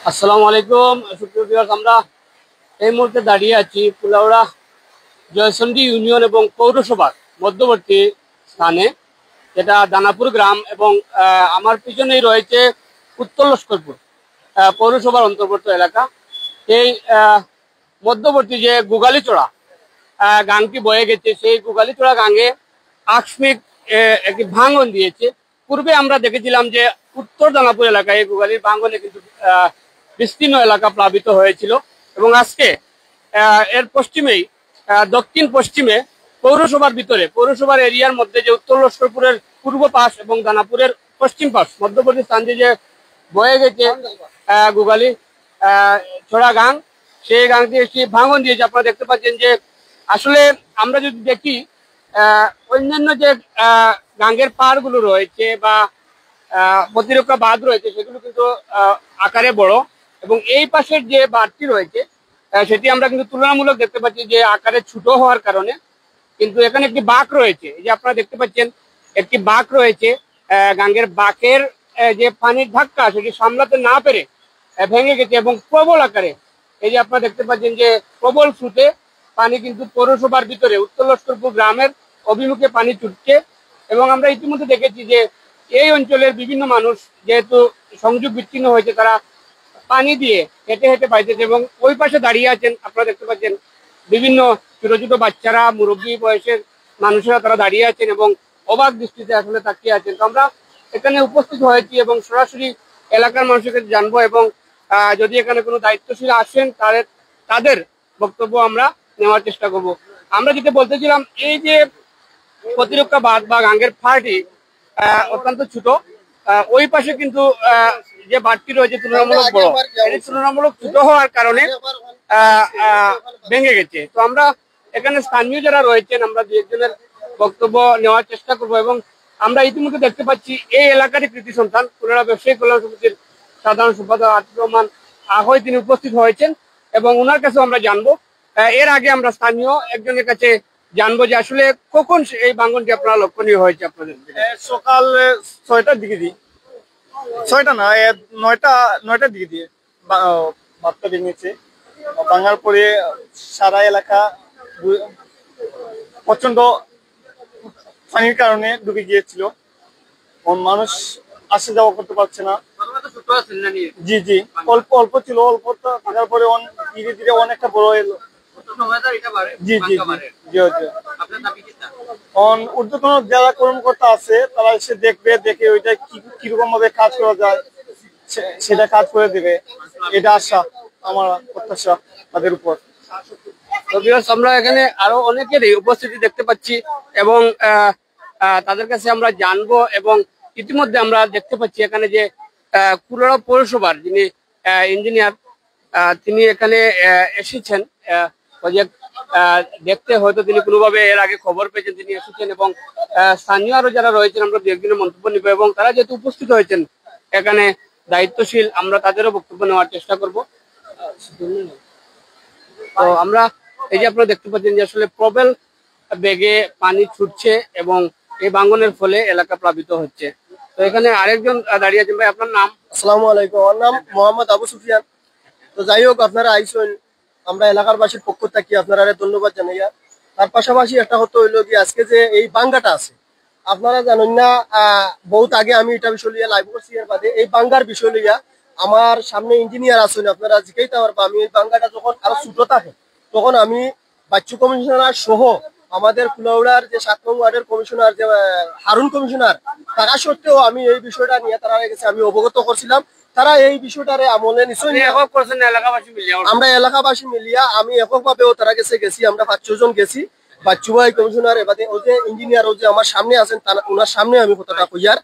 আসসালামু আলাইকুম সুপ্রিয় ভিউয়ার্স, আমরা এই মুহূর্তে দাঁড়িয়ে আছি কুলাউড়া জয়চন্ডী ইউনিয়ন এবং পৌরসভার মধ্যবর্তী স্থানে, যেটা দানাপুর গ্রাম, এবং আমার পিছনেই রয়েছে উত্তর লস্করপুর পৌরসভার অন্তর্গত এলাকা। এই মধ্যবর্তী যে গুগালিচড়া গাংটি বয়ে গেছে, সেই গুগালিচড়া গাঙে আকস্মিক একটি ভাঙন দিয়েছে। পূর্বে আমরা দেখেছিলাম যে উত্তর দানাপুর এলাকায় এই গুগালির ভাঙনে কিন্তু বিস্তীর্ণ এলাকা প্লাবিত হয়েছিল, এবং আজকে এর পশ্চিমেই দক্ষিণ পশ্চিমে পৌরসভার ভিতরে পৌরসভার এরিয়ার মধ্যে যে উত্তর লস্করপুরের পূর্ব পাশ এবং দানাপুরের পশ্চিম পাশ মধ্যবর্তী স্থান যে বয়ে গেছে গুগালি ছড়া গাং, সেই গাংটি একটি ভাঙন দিয়েছে। আপনারা দেখতে পাচ্ছেন যে আসলে আমরা যদি দেখি অন্যান্য যে গাঙ্গের পাড়গুলো রয়েছে বা প্রতিরক্ষা বাঁধ রয়েছে, সেগুলো কিন্তু আকারে বড়, এবং এই পাশের যে বাঁধটি রয়েছে সেটি আমরা কিন্তু তুলনামূলক দেখতে পাচ্ছি যে আকারে ছোট হওয়ার কারণে। কিন্তু এখানে একটি বাঁক রয়েছে, এই যে আপনারা দেখতে পাচ্ছেন একটি বাঁক রয়েছে। গাঙ্গের বাঁকের যে পানির ধাক্কা সেটি সামলাতে না পেরে ভেঙে গেছে, এবং প্রবল আকারে এই যে আপনারা দেখতে পাচ্ছেন যে প্রবল স্রোতে পানি কিন্তু পৌরসভার ভিতরে উত্তর লস্করপুর গ্রামের অভিমুখে পানি ছুটছে। এবং আমরা ইতিমধ্যে দেখেছি যে এই অঞ্চলের বিভিন্ন মানুষ যেহেতু সংযোগ বিচ্ছিন্ন হয়েছে, তারা পানি দিয়ে হেঁটে হেঁটে পাইতেছে, এবং ওই পাশে দাঁড়িয়ে আছেন আপনারা দেখতে পাচ্ছেন বিভিন্ন ছোট ছোট বাচ্চারা, মুরব্বী বয়সের মানুষেরা তারা দাঁড়িয়ে আছেন এবং অবাক দৃষ্টিতে আসলে তাকিয়ে আছেন। তো আমরা এখানে উপস্থিত হয়েছি এবং সরাসরি এলাকার মানুষের কাছে জানবো, এবং যদি এখানে কোনো দায়িত্বশীল আসেন তাদের বক্তব্য আমরা নেওয়ার চেষ্টা করব। আমরা যেটা বলতেছিলাম, এই যে প্রতিরক্ষা বাঁধ বা গাঙ্গের ফাড়টি অত্যন্ত ছোট, ওই পাশে কিন্তু যে বাঁধটি রয়েছে তুলনামূলক বড়, এটি তুলনামূলক ছোট হওয়ার কারণে ভেঙে গেছে। তো আমরা এখানে স্থানীয় যারা রয়েছেন, আমরা দু একজনের বক্তব্য নেওয়ার চেষ্টা করব। এবং আমরা ইতিমধ্যে দেখতে পাচ্ছি এই এলাকারই কৃতি সন্তান কুলাউড়া ব্যবসায়ী কল্যাণ সমিতির সাধারণ সম্পাদক আতিকুর রহমান আহয়, তিনি উপস্থিত হয়েছেন এবং ওনার কাছে আমরা জানবো। এর আগে আমরা স্থানীয় একজনের কাছে জানবো যে আসলে কখন এই ভাঙনটি আপনারা লক্ষণীয় হয়েছে আপনাদের। সকাল 6টার দিকে দিয়ে, 6টা না 9টার দিকে দিয়ে বার্তা ভেঙেছে। ভাঙার পরে সারা এলাকা প্রচন্ড পানির কারণে ডুবে গিয়েছিল, মানুষ আসা যাওয়া করতে পারছে না। জি জি, অল্প অল্প ছিল, অল্প থাকার পরে ধীরে ধীরে অনেকটা বড় এলো। জি জি জি জি। ঊর্ধ্বতন যারা কর্মকর্তা আছে তারা এসে দেখবে, দেখে ওইটা কিরকম ভাবে কাজ করা যায় সেটা কাজ করে দেবে, এটা আশা আমার, প্রত্যাশা তাদের উপর। আমরা এখানে আরো অনেকেরই উপস্থিতি দেখতে পাচ্ছি এবং তাদের কাছে আমরা জানবো। এবং ইতিমধ্যে আমরা দেখতে পাচ্ছি এখানে যে কুলাউড়া পৌরসভার যিনি ইঞ্জিনিয়ার, তিনি এখানে এসেছেন প্রজেক্ট দেখতে। হয়তো তিনি কোনোভাবে এর আগে খবর পেয়েছেন, তিনি এসেছেন, এবং স্থানীয় আরো যারা রয়েছেন আমরা দু একদিনের মন্তব্য নিব। এবং তারা যেহেতু উপস্থিত হয়েছেন এখানে দায়িত্বশীল, আমরা তাদেরও বক্তব্য নেওয়ার চেষ্টা করব। তো আমরা এই যে আপনারা দেখতে পাচ্ছেন যে আসলে প্রবল বেগে পানি ছুটছে এবং এই ভাঙনের ফলে এলাকা প্লাবিত হচ্ছে। তো এখানে আরেকজন দাঁড়িয়ে আছেন। ভাই, আপনার নাম? আসসালামু আলাইকুম, আমার নাম মোহাম্মদ আবু সুফিয়ান। তো যাই হোক, আপনারা আইসেন, আমরা এলাকার বাসীর পক্ষ থেকে আপনারা ধন্যবাদ জানাইয়া। তার পাশাপাশি একটা হতো হইলো কি, আজকে যে এই বাঙ্গাটা আছে, আপনারা জানেন না, বহুত আগে আমি এটা বিষয় লিয়া লাইভ করছি। এর বাদে এই বাঙ্গার বিষয় লইয়া আমার সামনে ইঞ্জিনিয়ার আছেন, আপনারা জিজ্ঞাইতে পারবা। আমি এই বাঙ্গাটা যখন আরো ছোট থাকে তখন আমি বাচ্চু কমিশনার সহ আমাদের কুলাউড়ার যে 7 নং ওয়ার্ডের কমিশনার, যে হারুন কমিশনার, থাকা সত্ত্বেও আমি এই বিষয়টা নিয়ে তারা কাছে আমি অবগত করছিলাম। তারা এই বিষয়টারে আমলে নিশ্চয়ই আমরা এলাকাবাসী মিলিয়া আমি এককভাবেও তারা কাছে গেছি। আমরা 5-6 জন গেছি, বাচ্চু ভাই কমিশনার, এবারে ও যে ইঞ্জিনিয়ার ও যে আমার সামনে আছেন, ওনার সামনে আমি কথাটা কইয়ার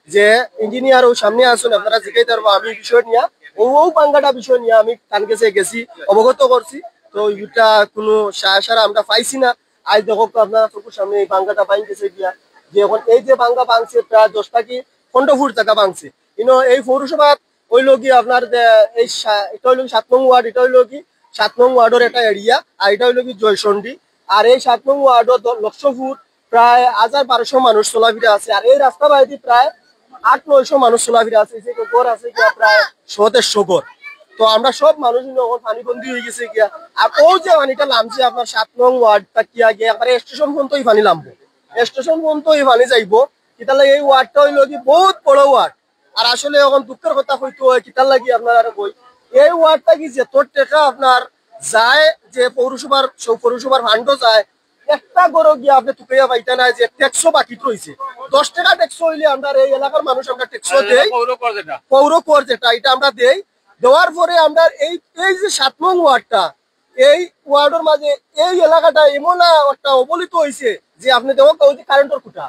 যে ইঞ্জিনিয়ার ও সামনে আসুন, আপনারা জিজ্ঞাইতে পারবো। আমি বিষয় নিয়ে ও বাঙ্গাটা বিষয় নিয়ে আমি তার কাছে গেছি, অবগত করছি। তো এটা কোনো সারা আমরা পাইছি না। আজ দেখো আপনারা চোখের সামনে এই বাঙ্গাটা বাইন গেছে গিয়া, যে এখন এই যে বাঙ্গা ভাঙছে প্রায় 10 থেকে 15 ফুট জায়গা ভাঙছে। কিন্তু এই পৌরসভা ওই লোক আপনার এই এটা হইল 7 নং ওয়ার্ড, এটা হইল কি 7 নং ওয়ার্ডের একটা এরিয়া, আর এটা হইল কি জয়চন্ডী। আর এই 7 নং ওয়ার্ডের 100 ফুট প্রায় 1200 মানুষ চলাফিরা আছে। আর এই রাস্তা বাইরে প্রায় 800-900 মানুষ চলাফিরা আছে। যে ঘর আছে প্রায় 100-150 ঘর। তো তো আমরা সব মানুষ যখন পানি বন্দি হয়ে গেছে গিয়া আর ও যে পানিটা নামছে আপনার 7 নং ওয়ার্ডটা কিয়া গিয়া একবারে স্টেশন পর্যন্ত এই পানি নামবো, স্টেশন পর্যন্ত এই পানি যাইবো। কিতার লাগে এই ওয়ার্ডটা হইলো কি বহুত বড় ওয়ার্ড। আর আসলে এখন দুঃখের কথা হইতো কিতার লাগি আপনারা কই এই ওয়ার্ডটা কি যে তোর টাকা আপনার যায় যে পৌরসভার ফান্ড যায় একটা গরো গিয়ে আপনি তুকাইয়া পাইতে না যে ট্যাক্সও বাকি রয়েছে। 10 টাকা ট্যাক্স হইলে আমরা এই এলাকার মানুষ আমরা ট্যাক্সও দেই, পৌর কর যেটা এটা আমরা দেই। দেওয়ার পরে আমরা এই যে 7 নং ওয়ার্ডটা এই ওয়ার্ডের মাঝে এই এলাকাটা এমন একটা অবলিত হয়েছে যে আপনি দেখো কারেন্টের খুঁটা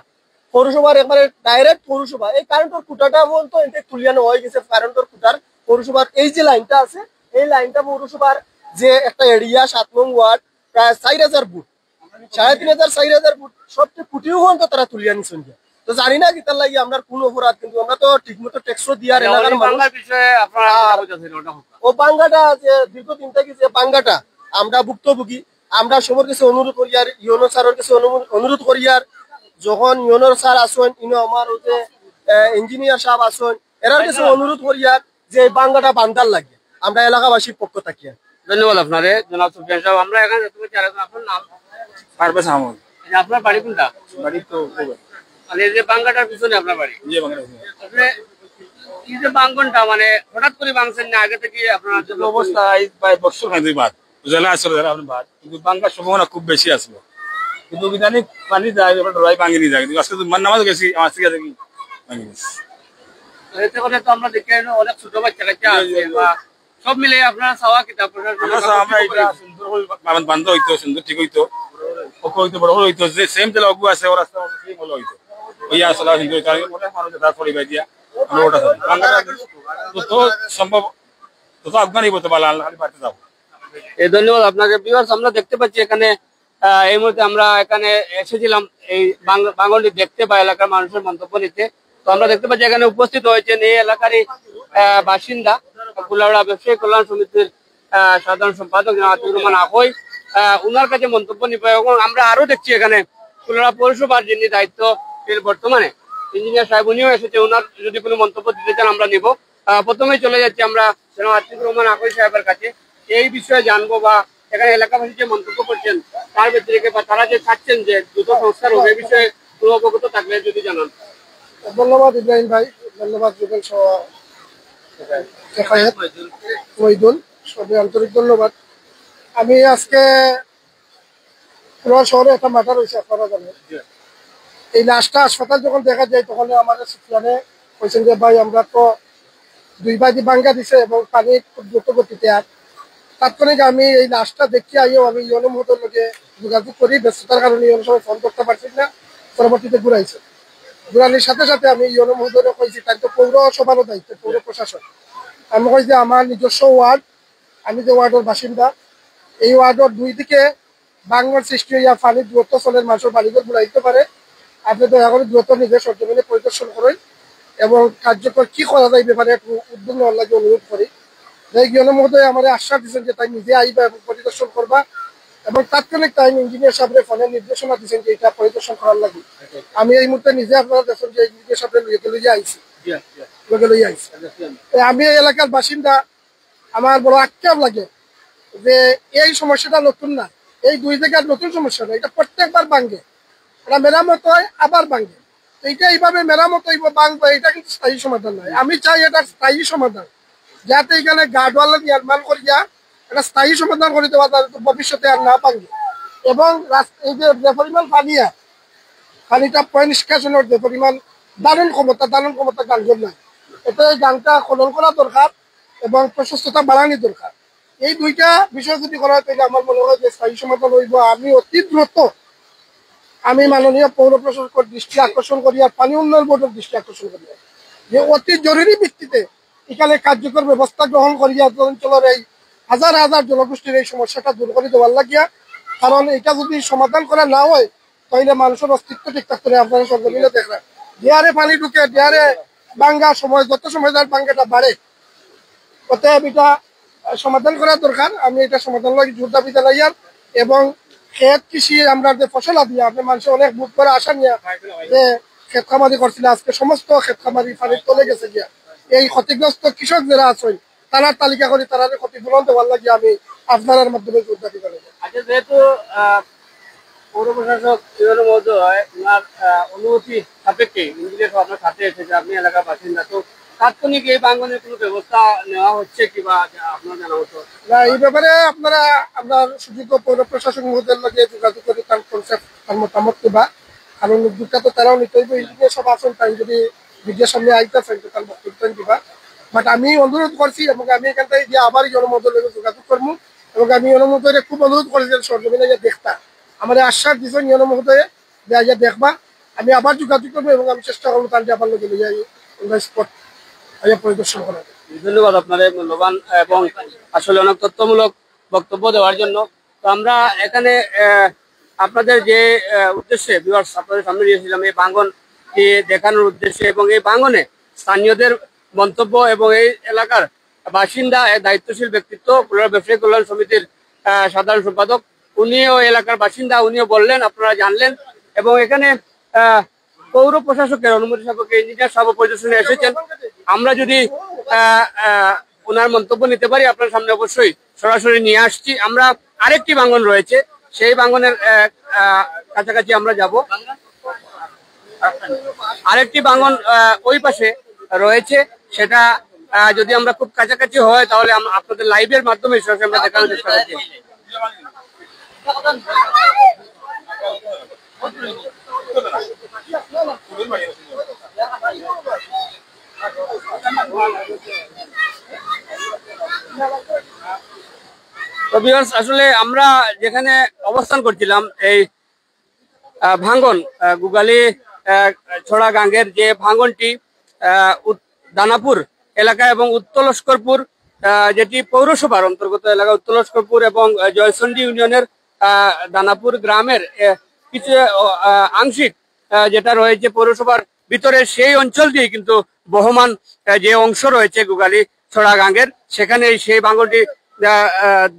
পৌরসভার একবারে ডাইরেক্ট পৌরসভা এই কারেন্টের খুঁটাটা বলতো এটা তুলিয়ানো হয়ে গেছে। কারেন্টের খুঁটার পৌরসভার এই যে লাইনটা আছে এই লাইনটা পৌরসভার যে একটা এরিয়া 7 নং ওয়ার্ড প্রায় 4000 ফুট 3500-4000 ফুট সবচেয়ে খুঁটিও পর্যন্ত তারা তুলিয়া নিছেন। তো জানি না কি তার লাগে আমরা কোন অপরাধ কিন্তু আমরা তো ঠিকমতো ট্যাক্সও দিয়ার এলাকার মানুষ। ও বাঙ্গাটা যে দীর্ঘদিন থেকে যে বাঙ্গাটা আমরা ভুক্তভোগী আমরা সবার কাছে অনুরোধ করি আর ইউনো স্যারের কাছে অনুরোধ করি আর যখন ইউনোর স্যার আসেন ইনো আমার যে ইঞ্জিনিয়ার সাহেব আসেন এরার কাছে অনুরোধ করি আর যে এই বাঙ্গাটা বান্দার লাগে আমরা এলাকাবাসীর পক্ষ থাকি। ধন্যবাদ আপনারে জনাব সুফিয়ান সাহেব। আমরা এখানে দেখতে পাচ্ছি আরেকজন, আপনার নাম? পারভেজ আহমদ। আপনার বাড়ি কোনটা? বাড়ি তো মানে এই যে বাঙ্গাটার পিছনে আপনার বাড়ি? জি বাংলা। আপনি এই যে বাঙ্গনটা মানে হঠাৎ করে ভাঙছেন না আগে থেকে আপনার অবস্থা এই প্রায় বছর খান দুই বাদ জেলা আসলে আপনি বাদ কিন্তু বাঙ্গার সম্ভাবনা খুব বেশি আসলো কিন্তু বিধানিক পানি যায় ডরাই ভাঙি নিয়ে যায় কিন্তু আজকে তো নামাজ গেছি আমার থেকে দেখি ভাঙি গেছে। এতে করে তো আমরা দেখি অনেক ছোট বাচ্চা কাচ্চা আছে বা সব মিলে আপনারা চাওয়া কিতাব আমরা এটা সুন্দর বান্ধ হইতো সুন্দর ঠিক হইতো ওকে হইতো বড় হইতো যে সেম যে লগু আছে ওর রাস্তা সেই ভালো হইতো ওই আসলে কিন্তু মানুষ তার পরিবার দিয়া আমরা ওটা তো সম্ভব তো আফগানি বলতে পারলাম আল্লাহ পারতে যাবো। ধন্যবাদ আপনাকে। ভিউয়ার্স আমরা দেখতে পাচ্ছি এখানে এই মুহূর্তে আমরা এখানে এসেছিলাম এই বাঙালি দেখতে বা এলাকার মানুষের মন্তব্য নিতে। তো আমরা দেখতে পাচ্ছি এখানে উপস্থিত হয়েছেন এই এলাকারই বাসিন্দা কুলাউড়া ব্যবসায়ী কল্যাণ সমিতির সাধারণ সম্পাদক আতিকুর রহমান আকই। উনার কাছে মন্তব্য নিব এবং আমরা আরো দেখছি এখানে কুলাউড়া পৌরসভার যিনি দায়িত্ব বর্তমানে ইঞ্জিনিয়ার সাহেব উনিও এসেছে। ওনার যদি কোনো মন্তব্য দিতে চান আমরা নিব। প্রথমেই চলে যাচ্ছি আমরা আতিকুর রহমান আকই সাহেবের কাছে এই বিষয়ে জানবো বা এখানে এলাকাবাসী যে মন্তব্য করছেন তার ব্যতিরেকে বা তারা যে চাচ্ছেন যে দ্রুত সংস্কার হবে এই বিষয়ে কোনো অবগত থাকলে যদি জানান। ধন্যবাদ ইব্রাহিম ভাই, ধন্যবাদ মহিদুল, সবাই আন্তরিক ধন্যবাদ। আমি আজকে পুরো শহরে একটা মাথা রয়েছে আপনারা জানেন। এই লাশটা হাসপাতাল যখন দেখা যায় তখন আমাদের সুফিয়ানে বলছেন যে ভাই আমরা তো 2 বাজি ভাঙ্গা দিছে এবং পানি খুব দ্রুত গতিতে আর তাৎক্ষণিক আমি এই লাশটা দেখতে আইও আমি ইউনো মহোদয়ের লোকে যোগাযোগ করি, ব্যস্ততার কারণে ইউনো সময় ফোন করতে পারছি না, পরবর্তীতে ঘুরাইছে। ঘুরানির সাথে সাথে আমি ইউনো মহোদয়ের কইছি তার তো পৌরসভারও দায়িত্ব পৌর প্রশাসন। আমি কই যে আমার নিজস্ব ওয়ার্ড, আমি যে ওয়ার্ডের বাসিন্দা এই ওয়ার্ডের 2 দিকে বাংলার সৃষ্টি হইয়া পানির দূরত্ব চলের মানুষের বাড়িঘর ঘুরাই দিতে পারে। আপনি দয়া করে দ্রুত নিজের সরজমিনে পরিদর্শন করেন এবং কার্যকর কি করা যায় ব্যাপারে একটু উদ্যোগ নেওয়ার লাগে অনুরোধ করি। ইউনো মহোদয় আমার আশ্বাস দিচ্ছেন যে তাই নিজে আইবা এবং পরিদর্শন করবা এবং তাৎক্ষণিক তাই ইঞ্জিনিয়ার সাহেবের ফোনে নির্দেশনা দিচ্ছেন যে এটা পরিদর্শন করার লাগে। আমি এই মুহূর্তে নিজে আপনারা দেখুন যে ইঞ্জিনিয়ার সাহেবের লইয়া আইছি। আমি এই এলাকার বাসিন্দা, আমার বড় আক্ষেপ লাগে যে এই সমস্যাটা নতুন না, এই 2 জায়গার নতুন সমস্যা না, এটা প্রত্যেকবার ভাঙ্গে, এটা মেরামত হয় আবার ভাঙ্গে। এইটা এইভাবে মেরামত হইব ভাঙবো এটা কিন্তু স্থায়ী সমাধান নয়। আমি চাই এটা স্থায়ী সমাধান, যাতে এখানে গার্ডওয়াল নির্মাণ করিয়া একটা স্থায়ী সমাধান করে দেওয়া ভবিষ্যতে আর না ভাঙ্গে। এবং এই যে পরিমাণ পানিটা পরিষ্কারের যে পরিমাণ দারুণ ক্ষমতা গাঙ্গের নয়, এটা এই গানটা খনন করা দরকার এবং প্রশস্ততা বাড়ানো দরকার। এই 2টা বিষয় যদি করা হয় তাহলে আমার মনে হয় যে স্থায়ী সমাধান হইব। আমি অতি দ্রুত আমি মাননীয় পৌর প্রশাসকের দৃষ্টি আকর্ষণ করি আর পানি উন্নয়ন বোর্ডের দৃষ্টি আকর্ষণ করি যে অতি জরুরি ভিত্তিতে এখানে কার্যকর ব্যবস্থা গ্রহণ করিয়া অঞ্চলের এই হাজার হাজার জনগোষ্ঠীর এই সমস্যাটা দূর করে দেওয়ার লাগিয়া। কারণ এটা যদি সমাধান করা না হয় তাহলে মানুষের অস্তিত্ব ঠিক থাকতে আপনারা সরজমিনে দেখবেন ডিয়ারে পানি ঢুকে ডিয়ারে ভাঙ্গা সময় যত সময় যার ভাঙ্গাটা বাড়ে, অতএব এটা সমাধান করা দরকার। আমি এটা সমাধান লাগে জোর দাবি জানাইয়ার এবং ক্ষেত কৃষি আমরা যে ফসল দিয়ে আপনি মানুষ অনেক বুক করে আসা নিয়ে যে ক্ষেত খামারি করছিল, আজকে সমস্ত ক্ষেত খামারি পানির তলে গেছে গিয়া। এই ক্ষতিগ্রস্ত কৃষক যারা আছেন তারার তালিকা করে তারা ক্ষতিপূরণ দেওয়ার লাগে আমি আপনার মাধ্যমে দাবি করি। আচ্ছা, যেহেতু পৌর প্রশাসক মহোদয় ওনার অনুমতি সাপেক্ষে ইঞ্জিনিয়ার আপনার সাথে এসেছে, আপনি এলাকার বাসিন্দা, তো তাৎক্ষণিক এই ভাঙনের কোনো ব্যবস্থা নেওয়া হচ্ছে কিংবা আপনার জানা হতো না এই ব্যাপারে আপনারা আপনার সুযোগ্য পৌর প্রশাসক মহোদয়ের লগে যোগাযোগ করে তার কনসেপ্ট তার মতামত দিবা, কারণ উদ্যোগটা তো তারাও নিতে হইব। ইঞ্জিনিয়ার সব আসেন তাই যদি বিদ্যার সামনে আইতেছেন তো তার বক্তব্য দিবা। বাট আমি অনুরোধ করছি এবং আমি এখান থেকে গিয়ে আবার জনমহোদয়ের লগে যোগাযোগ করবো এবং আমি জনমহোদয়ের খুব অনুরোধ করি যে সরজমিনে গিয়ে দেখতা আমার আশ্বাস দিচ্ছেন জনমহোদয়ে যে আইয়া দেখবা। আমি আবার যোগাযোগ করবো এবং আমি চেষ্টা করবো তার যে আবার লগে স্পট আইয়া পরিদর্শন করার। ধন্যবাদ আপনার মূল্যবান এবং আসলে অনেক তথ্যমূলক বক্তব্য দেওয়ার জন্য। তো আমরা এখানে আপনাদের যে উদ্দেশ্যে ভিউয়ার্স আপনাদের সামনে দিয়েছিলাম এই ভাঙনটি দেখানোর উদ্দেশ্যে এবং এই ভাঙনে স্থানীয়দের মন্তব্য এবং এই এলাকার বাসিন্দা দায়িত্বশীল ব্যক্তিত্ব ব্যবসায়ী কল্যাণ সমিতির সাধারণ সম্পাদক, উনিও এলাকার বাসিন্দা, উনিও বললেন, আপনারা জানলেন। এবং এখানে পৌর প্রশাসকের অনুমতি সাপেক্ষে ইঞ্জিনিয়ার সাহেব পরিদর্শনে এসেছেন। আমরা যদি ওনার মন্তব্য নিতে পারি আপনার সামনে অবশ্যই সরাসরি নিয়ে আসছি। আমরা আরেকটি ভাঙন রয়েছে, সেই ভাঙনের কাছাকাছি আমরা যাব। আরেকটি ভাঙন ওই পাশে রয়েছে, সেটা যদি আমরা খুব কাছাকাছি হয় তাহলে আপনাদের লাইভের মাধ্যমে সরাসরি আমরা দেখানোর চেষ্টা করছি। তো ভিউয়ার্স, আসলে আমরা যেখানে অবস্থান করছিলাম এই ভাঙন গুগালি ছড়া গাঙ্গের যে ভাঙনটি দানাপুর এলাকা এবং উত্তর লস্করপুর যেটি পৌরসভার অন্তর্গত এলাকা উত্তর লস্করপুর এবং জয়চন্ডী ইউনিয়নের দানাপুর গ্রামের কিছু আংশিক যেটা রয়েছে পৌরসভার ভিতরে, সেই অঞ্চল দিয়ে কিন্তু বহমান যে অংশ রয়েছে গুগালি ছড়া গাঙ্গের, সেখানে সেই ভাঙনটি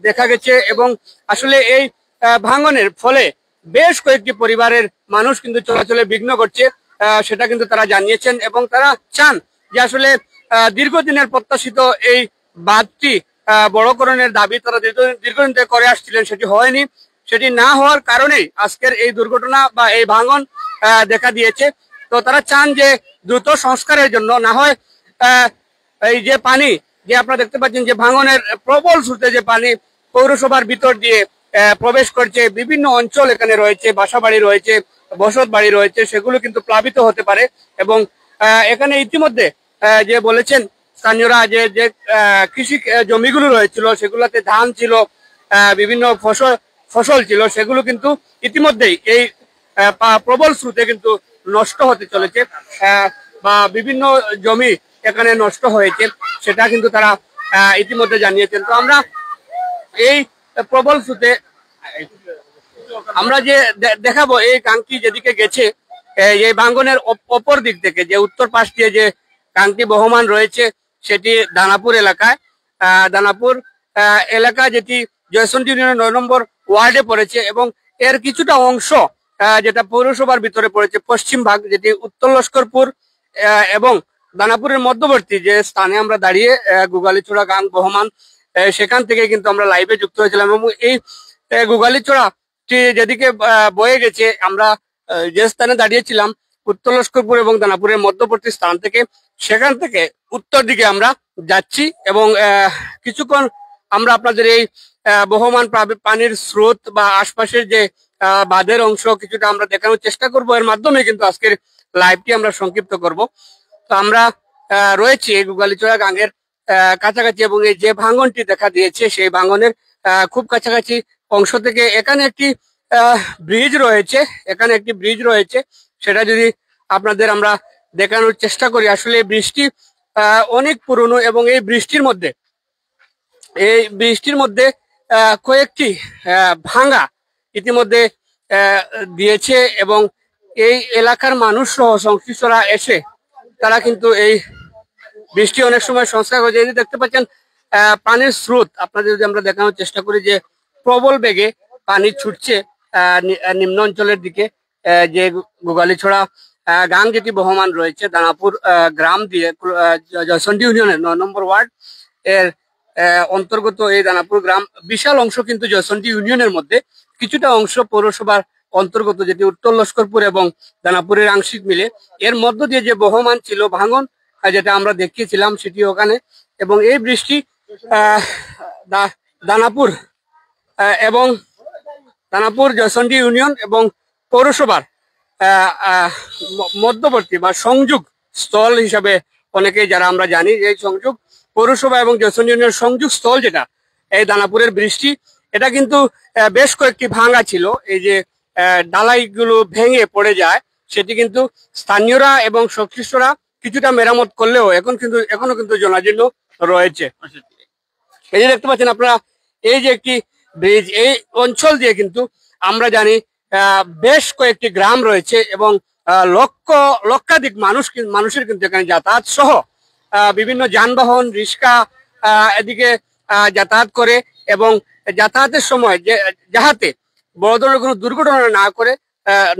দেখা গেছে। এবং আসলে এই ভাঙনের ফলে বেশ কয়েকটি পরিবারের মানুষ কিন্তু চলাচলে বিঘ্ন করছে, সেটা কিন্তু তারা জানিয়েছেন এবং তারা চান যে আসলে দীর্ঘদিনের প্রত্যাশিত এই বাঁধটি বড়করণের দাবি তারা দীর্ঘদিন থেকে করে আসছিলেন, সেটি হয়নি। সেটি না হওয়ার কারণেই আজকের এই দুর্ঘটনা বা এই ভাঙন দেখা দিয়েছে। তো তারা চান যে দ্রুত সংস্কারের জন্য, না হয় এই যে পানি যে আপনারা দেখতে পাচ্ছেন যে ভাঙনের প্রবল স্রোতে যে পানি পৌরসভার ভিতর দিয়ে প্রবেশ করছে, বিভিন্ন অঞ্চল এখানে রয়েছে, বাসাবাড়ি রয়েছে, বসত বাড়ি রয়েছে, সেগুলো কিন্তু প্লাবিত হতে পারে। এবং এখানে ইতিমধ্যে যে বলেছেন স্থানীয়রা যে কৃষি জমিগুলো রয়েছিল সেগুলোতে ধান ছিল, বিভিন্ন ফসল ছিল, সেগুলো কিন্তু ইতিমধ্যেই এই প্রবল স্রোতে কিন্তু নষ্ট হতে চলেছে বা বিভিন্ন জমি এখানে নষ্ট হয়েছে, সেটা কিন্তু তারা ইতিমধ্যে জানিয়েছেন। তো আমরা এই প্রবল স্রোতে আমরা যে দেখাবো এই গাংটি যেদিকে গেছে, এই ভাঙ্গনের অপর দিক থেকে যে উত্তর পাশ দিয়ে যে গাংটি বহমান রয়েছে সেটি দানাপুর এলাকায়, দানাপুর এলাকা যেটি জয়চন্ডী ইউনিয়নের 9 নম্বর ওয়ার্ডে পড়েছে এবং এর কিছুটা অংশ যেটা পৌরসভার ভিতরে পড়েছে পশ্চিম ভাগ, যেটি উত্তর লস্করপুর এবং দানাপুরের মধ্যবর্তী যে স্থানে আমরা দাঁড়িয়ে গুগালিছড়া গাং বহমান, সেখান থেকে কিন্তু আমরা লাইভে যুক্ত হয়েছিলাম। এবং এই গুগালিছড়াটি যেদিকে বয়ে গেছে, আমরা যে স্থানে দাঁড়িয়েছিলাম উত্তর লস্করপুর এবং দানাপুরের মধ্যবর্তী স্থান থেকে, সেখান থেকে উত্তর দিকে আমরা যাচ্ছি এবং কিছুক্ষণ আমরা আপনাদের এই বহমান পানির স্রোত বা আশপাশের যে বাঁধের অংশ কিছুটা আমরা দেখানোর চেষ্টা করব। এর মাধ্যমে কিন্তু আজকের লাইভটি আমরা সংক্ষিপ্ত করব। তো আমরা রয়েছি এই গুগালিছড়া গাঙ্গের কাছাকাছি এবং এই যে ভাঙনটি দেখা দিয়েছে সেই ভাঙনের খুব কাছাকাছি অংশ থেকে এখানে একটি ব্রিজ রয়েছে, সেটা যদি আপনাদের আমরা দেখানোর চেষ্টা করি। আসলে এই ব্রিজটি অনেক পুরনো এবং এই বৃষ্টির মধ্যে কয়েকটি ভাঙা ইতিমধ্যে দিয়েছে এবং এই এলাকার মানুষ সহ সংশ্লিষ্টরা এসে তারা কিন্তু এই বৃষ্টি অনেক সময় সংস্কার হয়ে যায়। দেখতে পাচ্ছেন পানির স্রোত আপনাদের যদি আমরা দেখানোর চেষ্টা করি যে প্রবল বেগে পানি ছুটছে নিম্ন অঞ্চলের দিকে, যে গুগালিছড়া গাং যেটি বহমান রয়েছে দানাপুর গ্রাম দিয়ে জয়চন্ডী ইউনিয়নের 9 নম্বর ওয়ার্ড এর অন্তর্গত এই দানাপুর গ্রাম, বিশাল অংশ কিন্তু জয়সন্ডি ইউনিয়নের মধ্যে, কিছুটা অংশ পৌরসভার অন্তর্গত, যেটি উত্তর লস্করপুর এবং দানাপুরের আংশিক মিলে। এর মধ্য দিয়ে যে বহমান ছিল ভাঙন, যেটা আমরা দেখিয়েছিলাম সেটি ওখানে। এবং এই বৃষ্টি দানাপুর এবং দানাপুর জয়সন্ডি ইউনিয়ন এবং পৌরসভার মধ্যবর্তী বা সংযোগ স্থল হিসাবে অনেকেই যারা আমরা জানি, এই সংযোগ পৌরসভা এবং জয়সন্ডি ইউনিয়নের সংযোগ স্থল যেটা এই দানাপুরের বৃষ্টি, এটা কিন্তু বেশ কয়েকটি ভাঙা ছিল। এই যে ডালাইগুলো ভেঙে পড়ে যায়, সেটি কিন্তু স্থানীয়রা এবং সংশ্লিষ্টরা কিছুটা মেরামত করলেও এখনো কিন্তু জনাজীর্ণ রয়েছে। এই যে দেখতে পাচ্ছেন আপনারা, এই যে একটি ব্রিজ, এই অঞ্চল দিয়ে কিন্তু আমরা জানি বেশ কয়েকটি গ্রাম রয়েছে এবং লক্ষাধিক মানুষের কিন্তু এখানে যাতায়াত সহ বিভিন্ন যানবাহন, রিক্সা এদিকে যাতায়াত করে। এবং যাতায়াতের সময় যাহাতে বড় ধরনের কোনো দুর্ঘটনা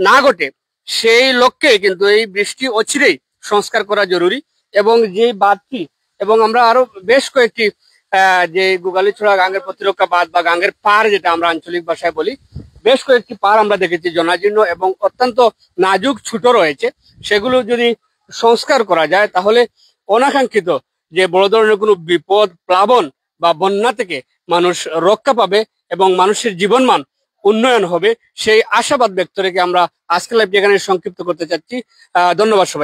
না ঘটে, সেই লক্ষ্যে কিন্তু এই বৃষ্টি অচিরেই সংস্কার করা জরুরি। এবং যে বাঁধটি, এবং আমরা আরো বেশ কয়েকটি যে গুগালিছড়া গাঙ্গের প্রতিরক্ষা বাঁধ বা গাঙ্গের পার, যেটা আমরা আঞ্চলিক ভাষায় বলি, বেশ কয়েকটি পার আমরা দেখেছি জনাজীর্ণ এবং অত্যন্ত নাজুক, ছোট রয়েছে। সেগুলো যদি সংস্কার করা যায় তাহলে অনাকাঙ্ক্ষিত যে বড় ধরনের কোনো বিপদ, প্লাবন বা বন্যা থেকে মানুষ রক্ষা পাবে এবং মানুষের জীবনমান উন্নয়ন হবে, সেই আশাবাদ ব্যক্ত রেখে আমরা আজকের লাইভটি এখানে সংক্ষিপ্ত করতে চাচ্ছি। ধন্যবাদ সবাই।